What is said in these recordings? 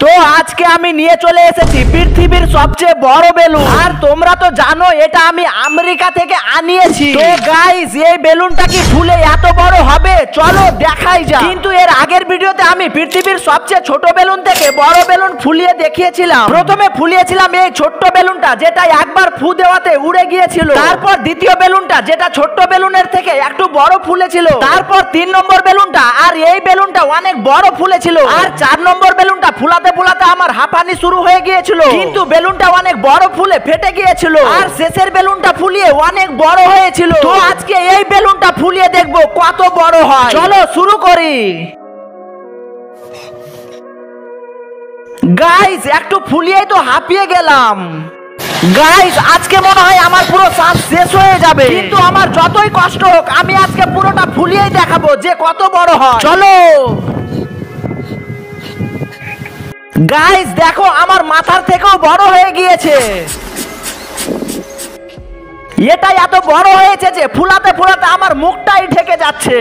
তো আজকে আমি নিয়ে চলে এসেছি পৃথিবীর সবচেয়ে বড় বেলুন। আর তোমরা তো জানো এটা আমি আমেরিকা থেকে আনিয়েছি। তো গাইস, এই বেলুনটা কি ফুলে এত বড় হবে? চলো দেখাই যাক। কিন্তু এর আগের ভিডিওতে আমি পৃথিবীর সবচেয়ে ছোট বেলুন থেকে বড় বেলুন ফুলিয়ে দেখিয়েছিলাম। প্রথমে ফুলিয়েছিলাম এই ছোট্ট বেলুনটা, যেটা একবার ফু দেওয়াতে উড়ে গিয়েছিল। তারপর দ্বিতীয় বেলুনটা, যেটা ছোট্ট বেলুনের থেকে একটু বড় ফুলেছিল। তারপর 3 নম্বর বেলুনটা, আর এই বেলুনটা অনেক বড় ফুলেছিল। আর 4 নম্বর বেলুনটা ফুলাতে ফুলাতে আমার হাঁপানি শুরু হয়ে গিয়েছিল, কিন্তু বেলুনটা অনেক বড় ফুলে ফেটে গিয়েছিল। আর শেষের বেলুনটা ফুলিয়ে অনেক বড় হয়েছিল। তো আজকে এই বেলুনটা ফুলিয়ে দেখবো কত বড় হয়। চলো শুরু করি। গাইস, একটু ফুলিয়েই তো হাঁপিয়ে গেলাম। গাইস, আজকে মনে হয় আমার পুরো শ্বাস শেষ হয়ে যাবে, কিন্তু আমার যতই কষ্ট হোক আমি আজকে পুরোটা ফুলিয়েই দেখাবো যে কত বড় হয়। চলো গাইস, দেখো আমার মাথার থেকেও বড় হয়ে গিয়েছে। এটা এত বড় হয়েছে যে ফুলাতে ফুলাতে আমার মুখটাই ঢেকে যাচ্ছে।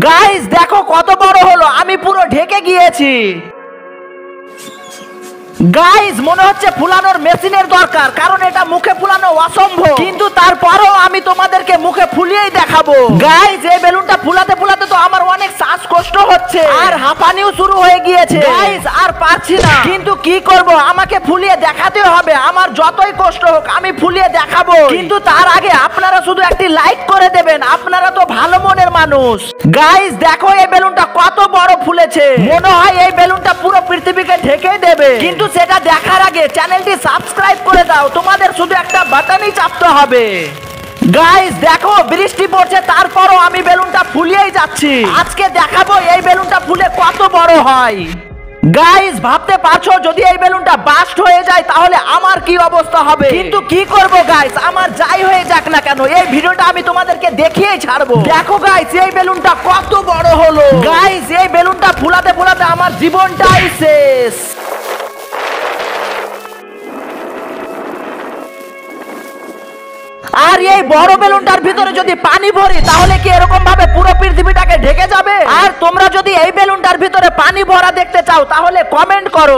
গাইস, দেখো কত বড় হলো, আমি পুরো ঢেকে গিয়েছি। গাইস, মনে হচ্ছে ফুলানোর মেশিনের দরকার, কারণ এটা মুখে ফুলানো অসম্ভব। কিন্তু তারপরেও আমি তোমাদেরকে মুখে ফুলিয়েই দেখাবো। গাইস, এই বেলুনটা ফুলাতে ফুলাতে তো আমার অনেক শ্বাসকষ্ট হচ্ছে, আর হাঁপানিও শুরু হয়ে গিয়েছে। গাইস, আর পারছি না, কিন্তু কি করব, আমাকে ফুলিয়ে দেখাতে হবে। আমার যতই কষ্ট হোক আমি ফুলিয়ে দেখাবো। কিন্তু তার আগে আপনারা শুধু একটি লাইক করে দেবেন, আপনারা তো ভালো মনের মানুষ। গাইস, দেখো এই বেলুনটা কত বড় ফুলেছে। মনে হয় এই বেলুনটা পুরো পৃথিবীকে ঢেকে দেবে। কিন্তু সেটা দেখার আগে চ্যানেলটি সাবস্ক্রাইব করে দাও। তোমাদের শুধু একটা বাটনই চাপতে হবে। গাইস, দেখো বৃষ্টি পড়ছে, তারপরও আমি বেলুনটা ফুলিয়েই যাচ্ছি। আজকে দেখাবো এই বেলুনটা ফুলে কত বড় হয়। গাইস, ভাবতে পারছো যদি এই বেলুনটা বাস্ট হয়ে যায় তাহলে আমার কি অবস্থা হবে? কিন্তু কি করব গাইস, আমার যাই হয়ে যাক না কেন এই ভিডিওটা আমি তোমাদেরকে দেখিয়েই ছাড়বো। দেখো গাইস, এই বেলুনটা কত বড় হলো। গাইস, এই বেলুনটা ফুলাতে ফুলাতে আমার জীবনটাই শেষ। আর এই বড় বেলুনটার ভিতরে যদি পানি ভরি তাহলে কি এরকম ভাবে পুরো পৃথিবীটাকে ঢেকে যাবে? আর তোমরা যদি এই বেলুনটার ভিতরে পানি ভরা দেখতে চাও তাহলে কমেন্ট করো।